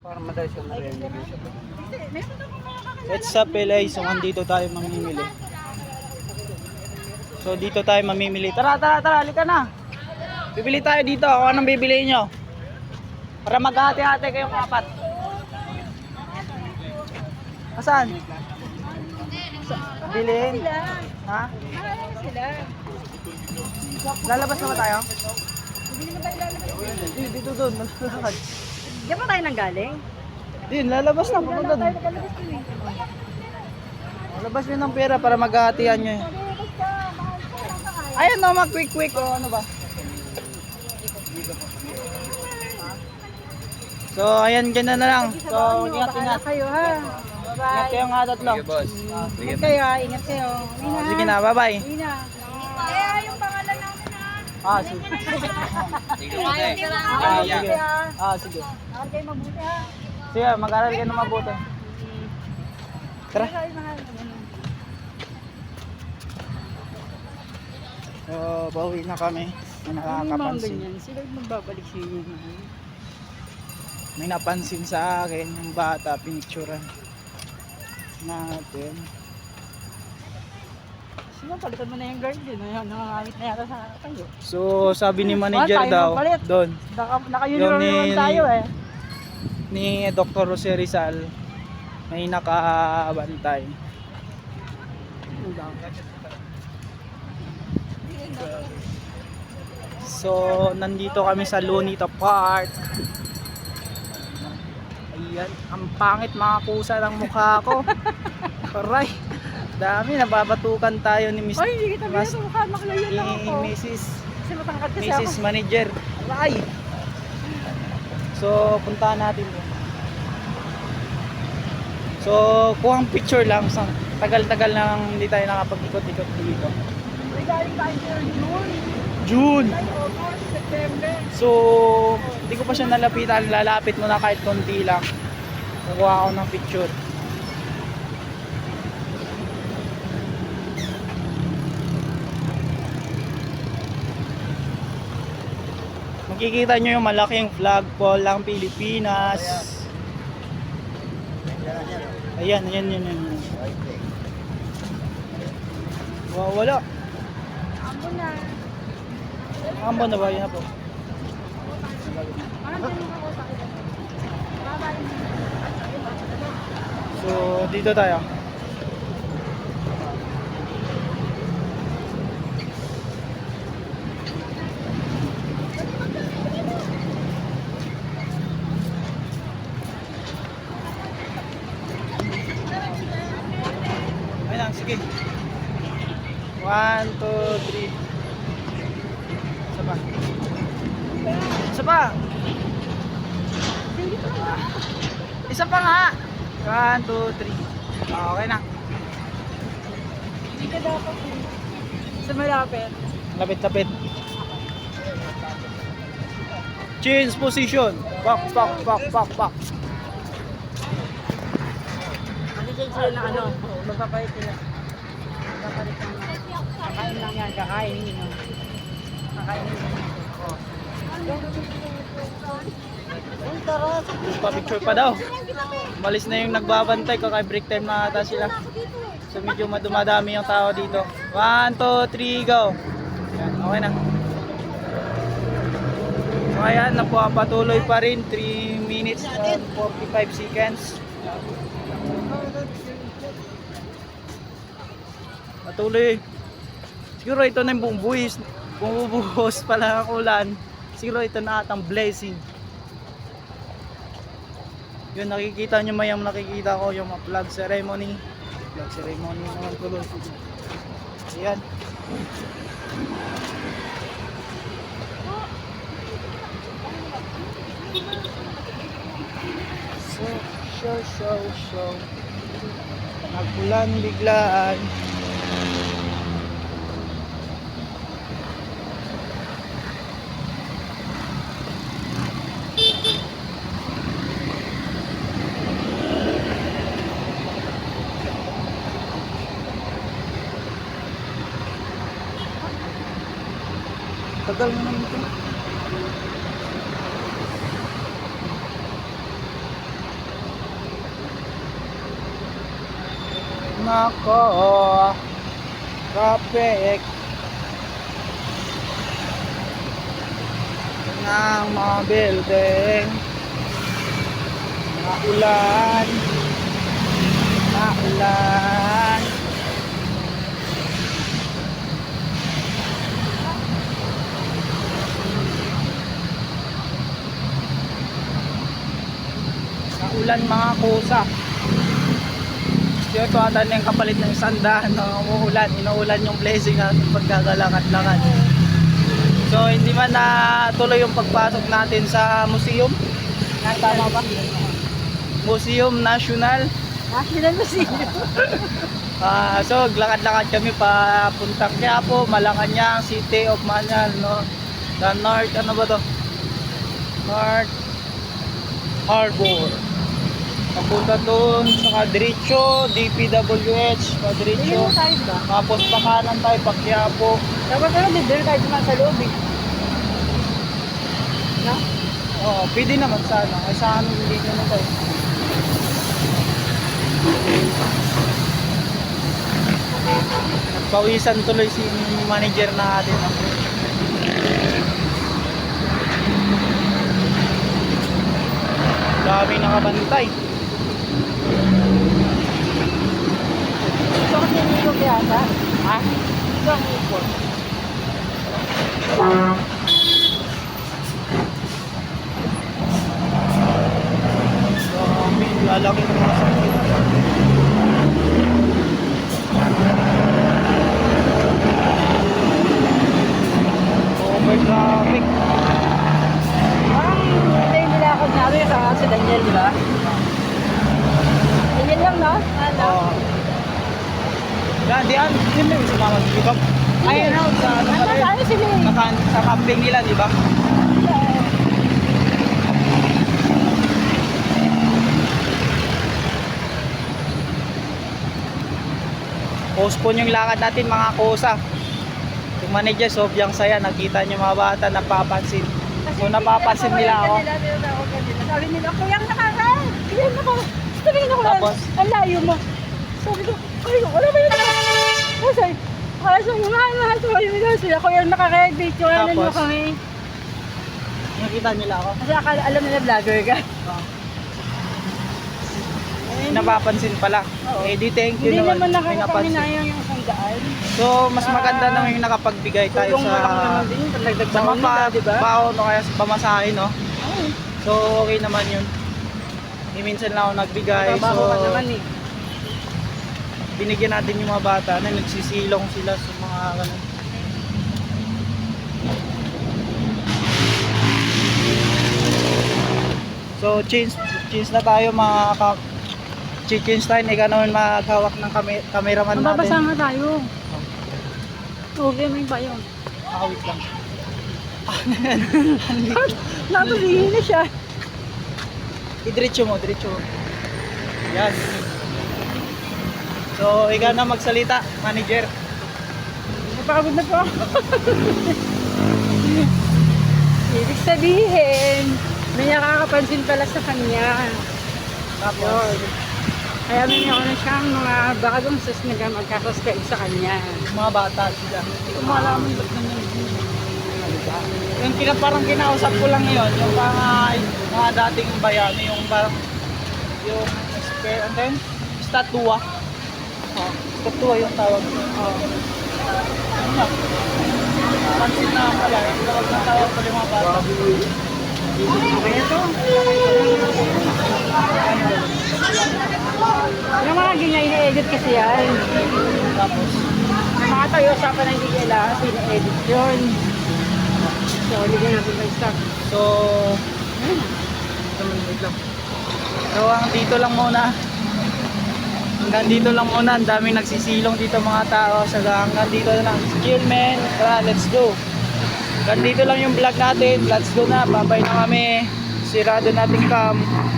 Para madalas yung narinig yung siya. It's up LA, so andito tayo mamimili. So dito tayo mamimili. Tara, halika na. Bibili tayo dito. Kung anong bibili nyo? Para maghati-hati kayong apat. Asan? Bilhin? Ha? Lalabas na ba tayo? Hindi naman tayo lalabas. Dito doon, malalakad. Diyan ba tayo nang galing? Din, lalabas na. Pupunta doon. Nakalabas din eh. Lalabas nyo ng pera para maghahatian nyo. Ayan no, quick o ano ba? So, ayan, ganda na lang. So, ingat. Kayo ha. Ingat kayo nga tatlo. Sige, boss. Ingat kayo ha. Ingat kayo. Sige na, bye-bye. Ina. Eh, yung pangalan namin ha. Sige. Sige, Sige. Sige. Mahal kayo mabuti ha. Sige, mag-aral kayo na mabuti. Tara. Kayo mahal. So, bawi na kami. May nakakapansin. Sila yung magbabalik sa inyo. May napansin sa akin yung bata, pinicturan natin. Sino, palitan mo na yung guard din. Nangangamit na yata sa kayo. So, sabi ni manager tayo daw, magpalit. doon, Naka-uniform Yung naman tayo eh. ni Dr. Jose Rizal, may nakabantay. So, nandito kami sa Lunita Park. Ayan, ang pangit mga kusa ng mukha ko. Aray, dami, nababatukan tayo ni Mr. Ay, hindi kita Mas- binito mukha. Makalayan lang ako. Mrs. Kasi matangkad kasi Mrs. ako. Manager. Aray! So, puntahan natin doon. So, kuhang picture lang. Sa tagal-tagal nang hindi tayo nakapag-ikot-ikot dito. May galing tayo sa June. June! July, August, September. So, hindi ko pa siya nalapitan. Lalapit mo na kahit konti lang. Kukuha ako ng picture. Makikita nyo yung malaking flagpole ng Pilipinas. Ayan. Wow, wala. Amo na. Ambo na ba? Yan na po. Parang ganun ako sa akin. Babalik mo. So, dito tayo. Ayun lang, sige. 1, 2, 3. Isa pa. Isa pa. Isa pa nga. 1, 2, 3. Okay na. Hindi ka dapat sa malapit. Lapit-lapit. Change position. Pak. Mag-change sila ng ano. Magpapalit sila. Magpapalit ng kakain lang yan. Kakain yun. Kakain yun. Ang taras. Pa-picture pa daw. Malis na yung nagbabantay. Kaka-break time na ata sila. So medyo dumadami yung tao dito. 1, 2, 3, go. Yan, okay na. So ayan, napapatuloy pa rin. 3 minutes and 45 seconds. Patuloy. Siguro ito na yung buong buwis. Bumubuhos pala ang ulan. Siguro ito na atang blessing. Yun, nakikita nyo mayang nakikita ko yung flag ceremony. Flag ceremony naman tuloy. Ayan. So. Nagpulan biglaan. Tagal mo naman ito. Nako, traffic ng mga building, maulan, maulan. Maulan mga kusa. Ito ata na yung kapalit ng sandahan na umuulan, inuulan yung blessing natin pagkakalakad-lakad. So hindi man natuloy yung pagpasok natin sa museum. Tama ba? Museum National. National Museum. So lakad-lakad kami papuntang Quiapo, Malacanang, City of Manal, no? The North, ano ba to? North Harbor. Papunta doon sa Diretso, DPWH, Diretso. Tayo ba? Tapos pa kanan tayo, pa Quiapo. Dapat ano, bibili tayo naman sa loob eh. No? Oo, pwede naman sana. Ay sa amin hindi naman tayo. Nagpawisan tuloy si manager natin. Daming nakabantay. Ito kasi nito yata. Ha? Ito ang ipon. Daming lalaki ng mga sakit. Over traffic. Parang hindi nila ako nabi sa Daniel, di ba? Daniel lang, no? Ano? Oo. Yan, diyan. Yun lang yung sumama sa ibang. Ay, ano, sa ano Ano pa rin? tayo sila eh? Sa camping nila, di ba? Postpone yung lakad natin mga kusa. Yung manager, sobyang saya. Nakita niyo mga bata, napapansin. So napapansin nila ako. Sabi nila, kuyang nakakain. Kuyang nakakain. Sabi nila, Tapos? ang layo mo. Sabi ko, ay, wala ba yun? Kasi, yung mahal-mahal ko yung mga sila, kuyang nakakain. Yung ano mo Tapos? kami. Nakita nila ako. Kasi akala, alam nila vlogger ka. Napapansin pala. Oo. Eh di thank you Hindi naman. naman May napansin. nakakapaminayang yung sandaan. So mas maganda naman yung nakapagbigay tayo Tulong mo lang sa naman din yung pagdagdag sa baon nila, di ba? baon o kaya sa pamasahe, no? Ay, So okay naman yun. Minsan lang ako nagbigay. So trabaho ka naman eh. binigyan natin yung mga bata na nagsisilong sila sa mga ganun. So change na tayo mga change tayo. Ikaw naman maghawak ng cameraman Mababasa natin. nga tayo. Okay, may bayo. Wait lang. Nakatulihin na siya. Diretso mo, diretso mo. Yan. So, ikaw na magsalita, manager. Napagod na po. Ibig sabihin, may nakakapansin pala sa kanya. Tapos, Kaya may ako na siyang mga bagong sus na magkakascaig sa kanya. mga bata sila. Hindi ko malaman ba't ganyan. Yung parang kinausap ko lang yun, yung mga dating bayani, yung parang, yung spare, and then, statua. Oh, statua yung tawag. Oh. Ano na? Pansin na pala, yung tawag na tawag pala yung mga bata. Kaya to. Yung mga ganyan, ina-edit kasi yan. Tapos, Yung mga tayo sa pa na hindi kailangan, ina-edit yun. So, ligyan natin may stock. so, wait lang. So, dito lang muna. Hanggang dito lang muna. Ang daming nagsisilong dito mga tao. So, hanggang dito na lang. Chill, man. Tara, let's go. Hanggang dito lang yung vlog natin. Let's go na. Babay na kami. Sirado natin cam.